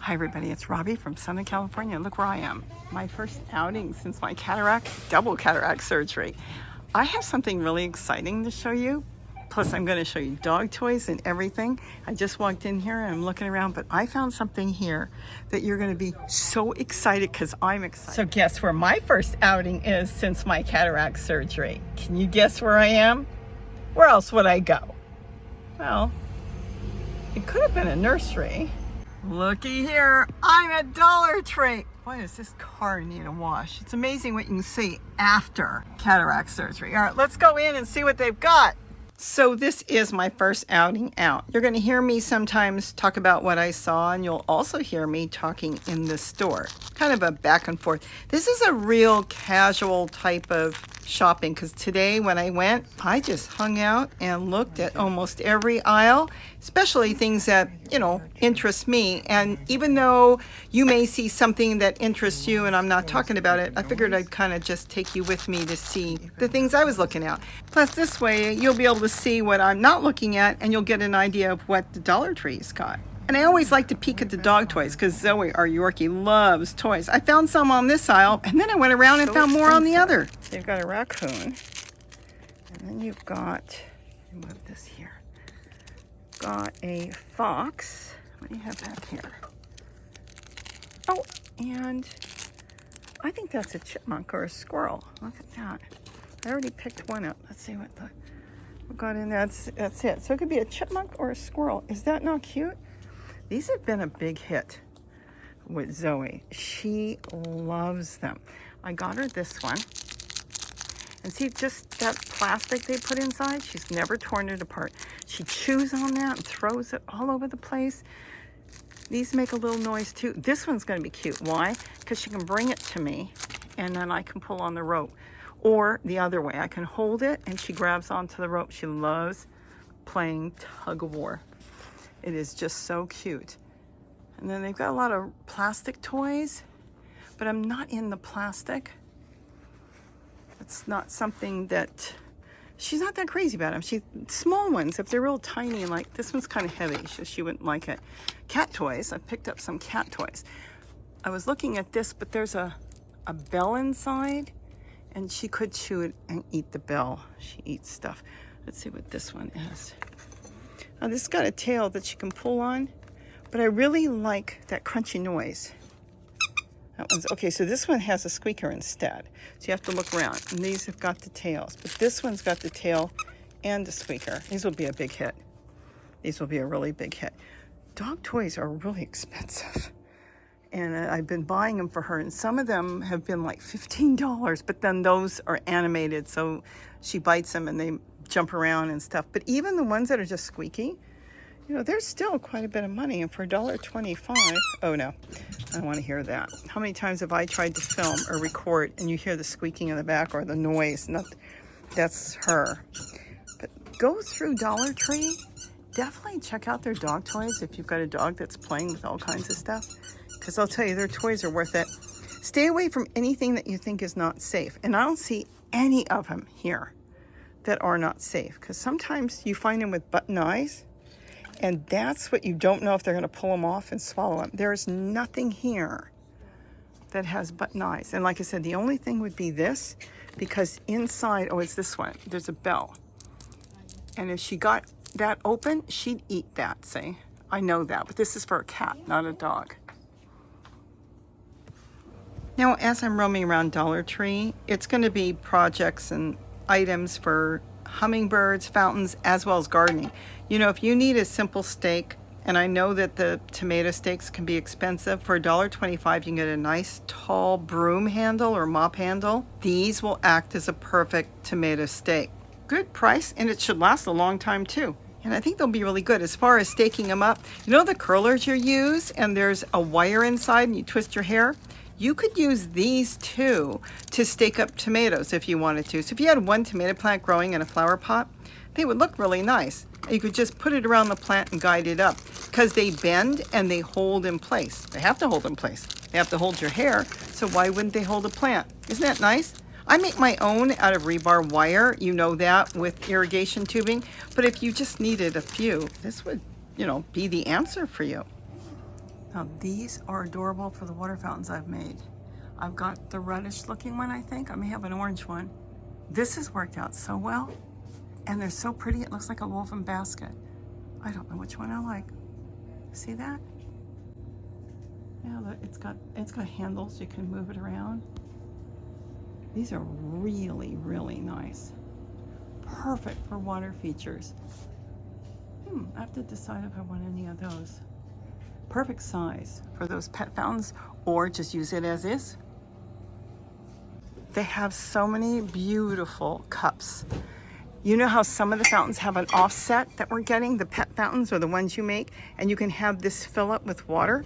Hi everybody, it's Robbie from Southern California. Look where I am. My first outing since my double cataract surgery. I have something really exciting to show you. Plus I'm going to show you dog toys and everything. I just walked in here and I'm looking around, but I found something here that you're going to be so excited because I'm excited. So guess where my first outing is since my cataract surgery? Can you guess where I am? Where else would I go? Well, it could have been a nursery. Looky here, I'm at Dollar Tree. Boy, does this car need a wash. It's amazing what you can see after cataract surgery. All right, let's go in and see what they've got. So this is my first outing out. You're going to hear me sometimes talk about what I saw, and you'll also hear me talking in the store. Kind of a back and forth. This is a real casual type of shopping because today when I went, I just hung out and looked at almost every aisle, especially things that, interest me. And even though you may see something that interests you and I'm not talking about it, I figured I'd kind of just take you with me to see the things I was looking at. Plus this way you'll be able to see what I'm not looking at and you'll get an idea of what the Dollar Tree's got. And I always like to peek at the dog toys because Zoe, our Yorkie, loves toys. I found some on this aisle and then I went around and found more on the other. So you've got a raccoon, and then you've got, move this here, got a fox. What do you have back here? Oh, and I think that's a chipmunk or a squirrel. Look at that. I already picked one up. Let's see what we got in there. That's it. So it could be a chipmunk or a squirrel. Is that not cute? These have been a big hit with Zoe. She loves them. I got her this one. And see, just that plastic they put inside, she's never torn it apart. She chews on that and throws it all over the place. These make a little noise too. This one's going to be cute. Why? Because she can bring it to me and then I can pull on the rope. Or the other way, I can hold it and she grabs onto the rope. She loves playing tug of war. It is just so cute. And then they've got a lot of plastic toys, but I'm not in the plastic. It's not something that, she's not that crazy about them. Small ones, if they're real tiny, like this one's kind of heavy, so she wouldn't like it. Cat toys, I picked up some cat toys. I was looking at this, but there's a bell inside, and she could chew it and eat the bell. She eats stuff. Let's see what this one is. Now this has got a tail that she can pull on, but I really like that crunchy noise. That one's, okay, so this one has a squeaker instead. So you have to look around. And these have got the tails, but this one's got the tail and the squeaker. These will be a big hit. These will be a really big hit. Dog toys are really expensive. And I've been buying them for her, and some of them have been like $15, but then those are animated, so she bites them and they jump around and stuff. But even the ones that are just squeaky, there's still quite a bit of money. And for $1.25, oh no, I don't want to hear that. How many times have I tried to film or record and you hear the squeaking in the back or the noise? That's her. But go through Dollar Tree. Definitely check out their dog toys if you've got a dog that's playing with all kinds of stuff. Because I'll tell you, their toys are worth it. Stay away from anything that you think is not safe. And I don't see any of them here that are not safe. Because sometimes you find them with button eyes. And that's what you don't know if they're going to pull them off and swallow them. There's nothing here that has button eyes. And like I said, the only thing would be this. Because inside, oh, it's this one. There's a bell. And if she got that open, she'd eat that, see? I know that. But this is for a cat, not a dog. Now, as I'm roaming around Dollar Tree, it's going to be projects and items for hummingbirds, fountains, as well as gardening. If you need a simple stake, and I know that the tomato stakes can be expensive, for $1.25 you can get a nice tall broom handle or mop handle. These will act as a perfect tomato stake. Good price, and it should last a long time too. And I think they'll be really good as far as staking them up. The curlers you use, and there's a wire inside and you twist your hair? You could use these too to stake up tomatoes if you wanted to. So if you had one tomato plant growing in a flower pot, they would look really nice. You could just put it around the plant and guide it up because they bend and they hold in place. They have to hold in place. They have to hold your hair, so why wouldn't they hold a plant? Isn't that nice? I make my own out of rebar wire, that, with irrigation tubing. But if you just needed a few, this would, be the answer for you. Now these are adorable for the water fountains I've made. I've got the reddish looking one, I think. I may have an orange one. This has worked out so well, and they're so pretty. It looks like a woven basket. I don't know which one I like. See that? Yeah, look, it's got handles. You can move it around. These are really, really nice. Perfect for water features. I have to decide if I want any of those. Perfect size for those pet fountains, or just use it as is. They have so many beautiful cups. You know how some of the fountains have an offset that we're getting, the pet fountains or the ones you make, and you can have this fill up with water.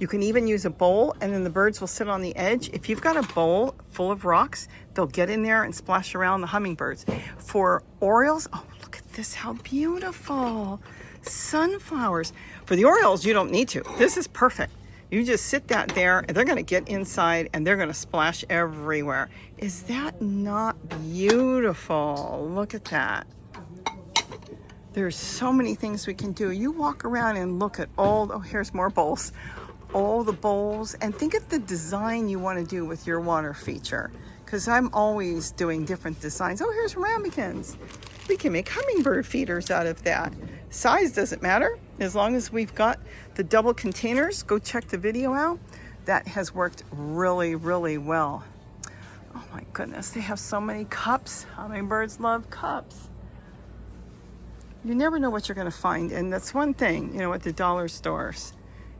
You can even use a bowl, and then the birds will sit on the edge. If you've got a bowl full of rocks, they'll get in there and splash around the hummingbirds. For orioles, oh, look at this, how beautiful. Sunflowers. For the orioles, you don't need to. This is perfect. You just sit that there, and they're gonna get inside, and they're gonna splash everywhere. Is that not beautiful? Look at that. There's so many things we can do. You walk around and look at all, oh, here's more bowls. All the bowls, and think of the design you want to do with your water feature, because I'm always doing different designs. Oh, here's ramekins. We can make hummingbird feeders out of that. Size doesn't matter as long as we've got the double containers. Go check the video out. That has worked really, really well. Oh my goodness, they have so many cups. Hummingbirds love cups. You never know what you're going to find, and that's one thing, you know, at the dollar stores.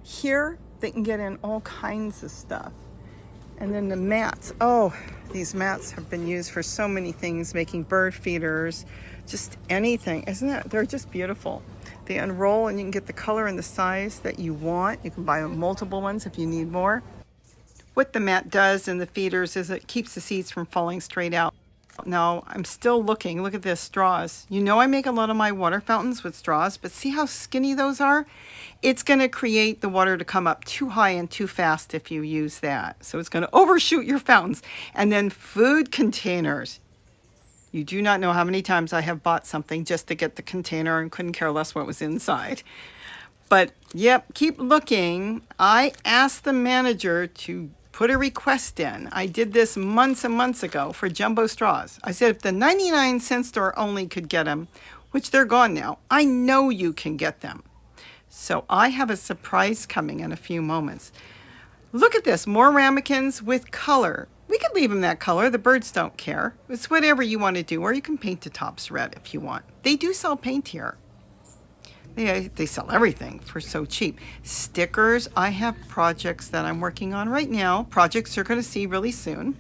Here they can get in all kinds of stuff. And then the mats, oh, these mats have been used for so many things, making bird feeders, just anything. Isn't it? They're just beautiful. They unroll and you can get the color and the size that you want. You can buy multiple ones if you need more. What the mat does in the feeders is it keeps the seeds from falling straight out. Now, I'm still looking. Look at this, straws. You know I make a lot of my water fountains with straws, but see how skinny those are? It's going to create the water to come up too high and too fast if you use that. So it's going to overshoot your fountains. And then food containers. You do not know how many times I have bought something just to get the container and couldn't care less what was inside. But, yep, keep looking. I asked the manager to put a request in. I did this months and months ago for jumbo straws. I said if the 99-cent store only could get them, which they're gone now, I know you can get them. So I have a surprise coming in a few moments. Look at this, more ramekins with color. We could leave them that color. The birds don't care. It's whatever you want to do, or you can paint the tops red if you want. They do sell paint here. They sell everything for so cheap. Stickers, I have projects that I'm working on right now. Projects you're going to see really soon.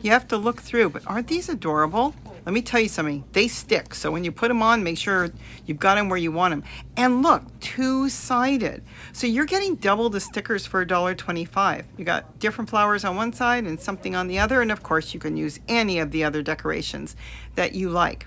You have to look through, but aren't these adorable? Let me tell you something. They stick, so when you put them on, make sure you've got them where you want them. And look, two-sided. So you're getting double the stickers for $1.25. You got different flowers on one side and something on the other, and of course you can use any of the other decorations that you like.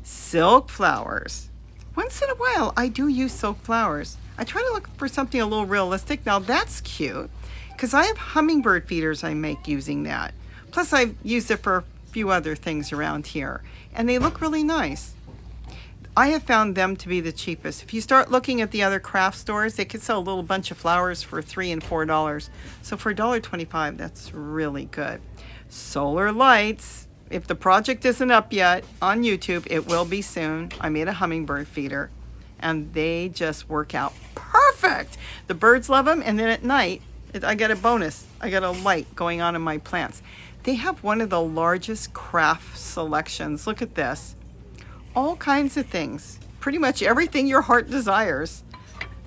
Silk flowers. Once in a while, I do use silk flowers. I try to look for something a little realistic. Now that's cute, because I have hummingbird feeders I make using that. Plus I've used it for a few other things around here, and they look really nice. I have found them to be the cheapest. If you start looking at the other craft stores, they could sell a little bunch of flowers for $3 and $4. So for $1.25, that's really good. Solar lights. If the project isn't up yet on YouTube, it will be soon. I made a hummingbird feeder, and they just work out perfect. The birds love them, and then at night, I get a bonus. I get a light going on in my plants. They have one of the largest craft selections. Look at this. All kinds of things. Pretty much everything your heart desires.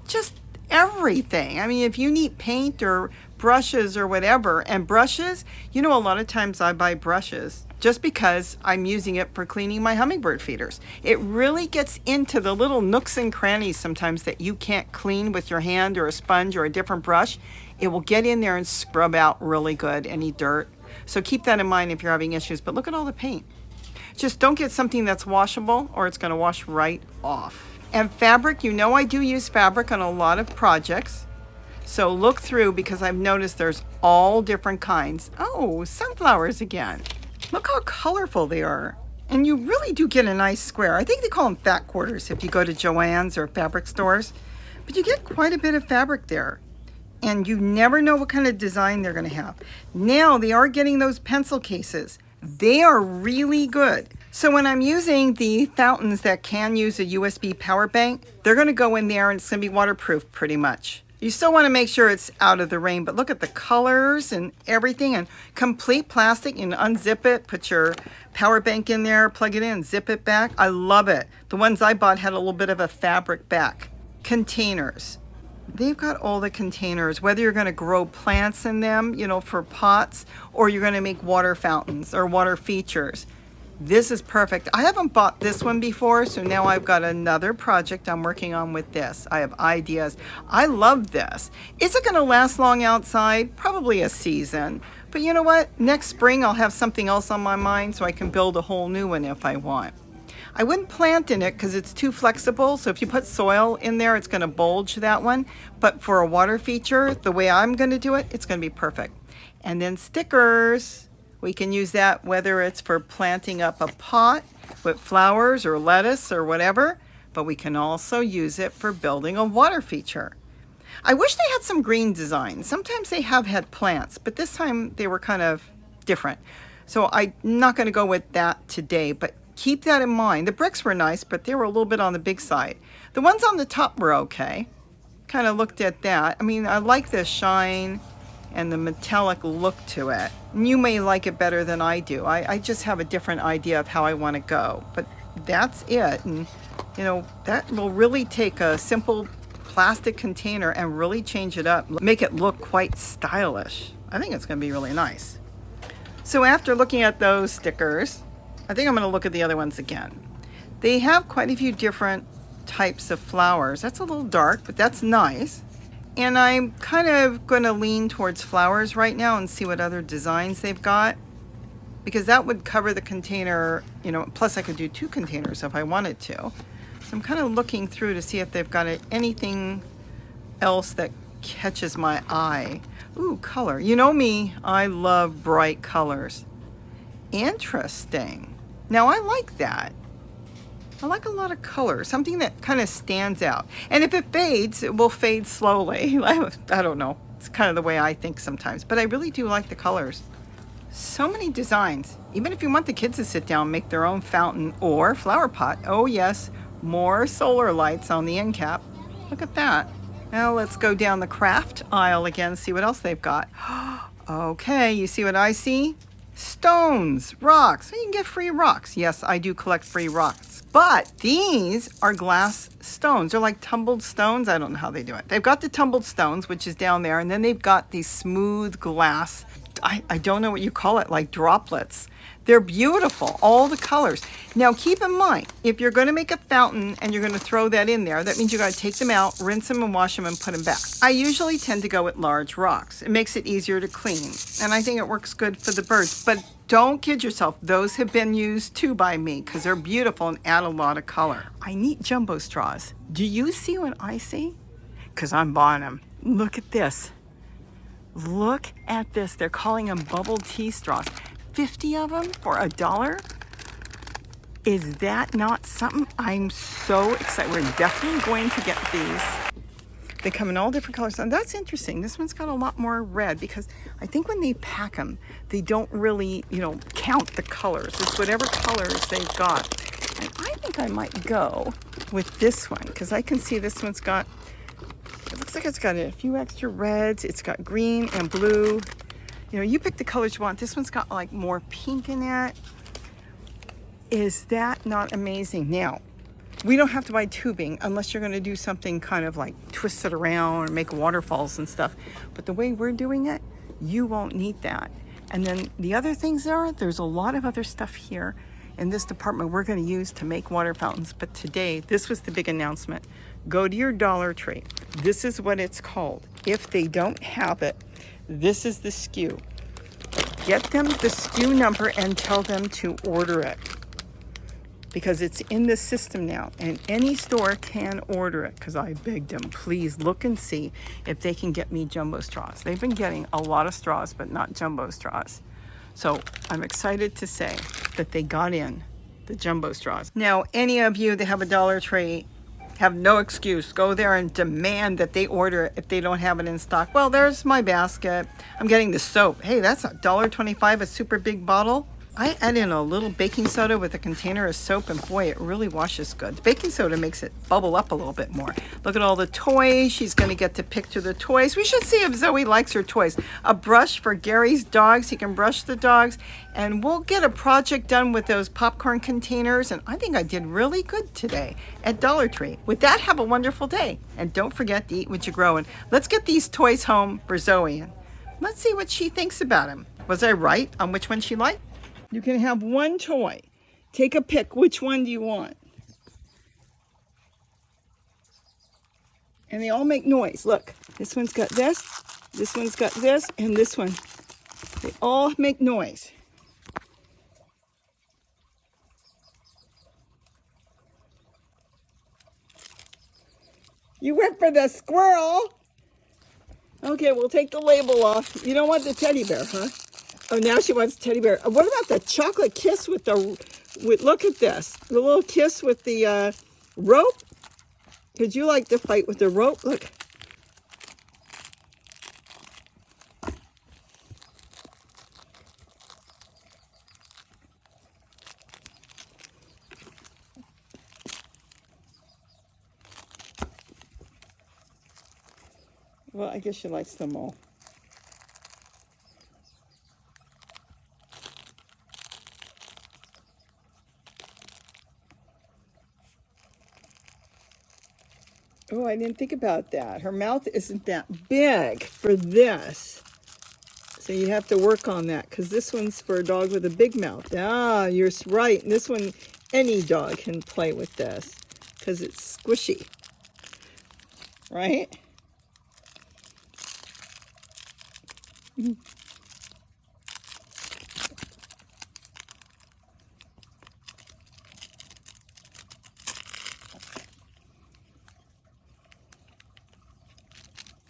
Just everything. I mean, if you need paint or brushes or whatever, and brushes, you know, a lot of times I buy brushes just because I'm using it for cleaning my hummingbird feeders. It really gets into the little nooks and crannies sometimes that you can't clean with your hand or a sponge or a different brush. It will get in there and scrub out really good any dirt. So keep that in mind if you're having issues. But look at all the paint. Just don't get something that's washable, or it's going to wash right off. And fabric, you know I do use fabric on a lot of projects. So look through, because I've noticed there's all different kinds. Oh, sunflowers again. Look how colorful they are. And you really do get a nice square. I think they call them fat quarters if you go to Joann's or fabric stores. But you get quite a bit of fabric there. And you never know what kind of design they're going to have. Now they are getting those pencil cases. They are really good. So when I'm using the fountains that can use a USB power bank, they're going to go in there and it's going to be waterproof pretty much. You still want to make sure it's out of the rain, but look at the colors and everything, and complete plastic. You can unzip it, put your power bank in there, plug it in, zip it back. I love it. The ones I bought had a little bit of a fabric back. Containers. They've got all the containers, whether you're going to grow plants in them, you know, for pots, or you're going to make water fountains or water features. This is perfect. I haven't bought this one before, so now I've got another project I'm working on with this. I have ideas. I love this. Is it going to last long outside? Probably a season. But you know what? Next spring I'll have something else on my mind so I can build a whole new one if I want. I wouldn't plant in it because it's too flexible, so if you put soil in there, it's going to bulge that one. But for a water feature, the way I'm going to do it, it's going to be perfect. And then stickers. We can use that whether it's for planting up a pot with flowers or lettuce or whatever, but we can also use it for building a water feature. I wish they had some green designs. Sometimes they have had plants, but this time they were kind of different. So I'm not going to go with that today, but keep that in mind. The bricks were nice, but they were a little bit on the big side. The ones on the top were okay. Kind of looked at that. I mean, I like the shine and the metallic look to it. You may like it better than I do. I just have a different idea of how I want to go, but that's it. And you know, that will really take a simple plastic container and really change it up, make it look quite stylish. I think it's going to be really nice. So after looking at those stickers, I think I'm going to look at the other ones again. They have quite a few different types of flowers. That's a little dark, but that's nice. And I'm kind of going to lean towards flowers right now and see what other designs they've got, because that would cover the container, you know, plus I could do 2 containers if I wanted to. So I'm kind of looking through to see if they've got anything else that catches my eye. Ooh, color. You know me, I love bright colors. Interesting. Now I like that. I like a lot of color, something that kind of stands out. And if it fades, it will fade slowly. I don't know. It's kind of the way I think sometimes. But I really do like the colors. So many designs. Even if you want the kids to sit down and make their own fountain or flower pot. Oh yes, more solar lights on the end cap. Look at that. Now let's go down the craft aisle again, see what else they've got. Okay, you see what I see? Stones, rocks. You can get free rocks. Yes, I do collect free rocks. But these are glass stones. They're like tumbled stones. I don't know how they do it. They've got the tumbled stones, which is down there, and then they've got these smooth glass, I don't know what you call it, like droplets. They're beautiful, all the colors. Now keep in mind, if you're going to make a fountain and you're going to throw that in there, that means you got to take them out, rinse them and wash them and put them back. I usually tend to go with large rocks. It makes it easier to clean, and I think it works good for the birds. But don't kid yourself, those have been used too by me because they're beautiful and add a lot of color. I need jumbo straws. Do you see what I see? Because I'm buying them. Look at this. Look at this. They're calling them bubble tea straws. 50 of them for $1. Is that not something? I'm so excited. We're definitely going to get these. They come in all different colors, and that's interesting. This one's got a lot more red because I think when they pack them, they don't really, you know, count the colors. It's whatever colors they've got. And I think I might go with this one because I can see this one's got, it looks like it's got a few extra reds. It's got green and blue. You know, you pick the colors you want. This one's got like more pink in it. Is that not amazing? Now, we don't have to buy tubing unless you're going to do something kind of like twist it around or make waterfalls and stuff. But the way we're doing it, you won't need that. And then the other things are, there's a lot of other stuff here in this department we're going to use to make water fountains. But today, this was the big announcement. Go to your Dollar Tree. This is what it's called. If they don't have it, this is the SKU. Get them the SKU number and tell them to order it, because it's in the system now and any store can order it, because I begged them, please look and see if they can get me jumbo straws. They've been getting a lot of straws, but not jumbo straws. So I'm excited to say that they got in the jumbo straws. Now, any of you that have a Dollar Tree, have no excuse. Go there and demand that they order it if they don't have it in stock. Well, there's my basket. I'm getting the soap. Hey, that's $1.25, a super big bottle. I add in a little baking soda with a container of soap, and boy, it really washes good. The baking soda makes it bubble up a little bit more. Look at all the toys. She's going to get to pick through the toys. We should see if Zoe likes her toys. A brush for Gary's dogs. He can brush the dogs. And we'll get a project done with those popcorn containers. And I think I did really good today at Dollar Tree. With that, have a wonderful day. And don't forget to eat what you're growing. Let's get these toys home for Zoe. And let's see what she thinks about them. Was I right on which one she liked? You can have one toy. Take a pick. Which one do you want? And they all make noise. Look, this one's got this one's got this, and this one. They all make noise. You went for the squirrel. Okay, we'll take the label off. You don't want the teddy bear, huh? Oh, now she wants teddy bear. What about the chocolate kiss with look at this. The little kiss with the rope. Because you like to fight with the rope. Look. Well, I guess she likes them all. Oh, I didn't think about that. Her mouth isn't that big for this. So you have to work on that because this one's for a dog with a big mouth. Ah, you're right. And this one, any dog can play with this because it's squishy. Right?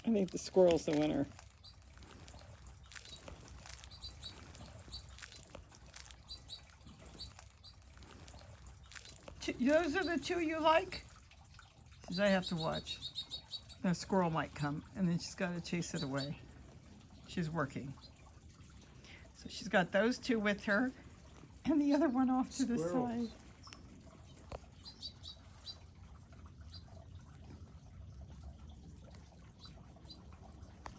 I think the squirrel's the winner. Those are the two you like? Because I have to watch. The squirrel might come, and then she's got to chase it away. She's working. So she's got those two with her, and the other one off to the side.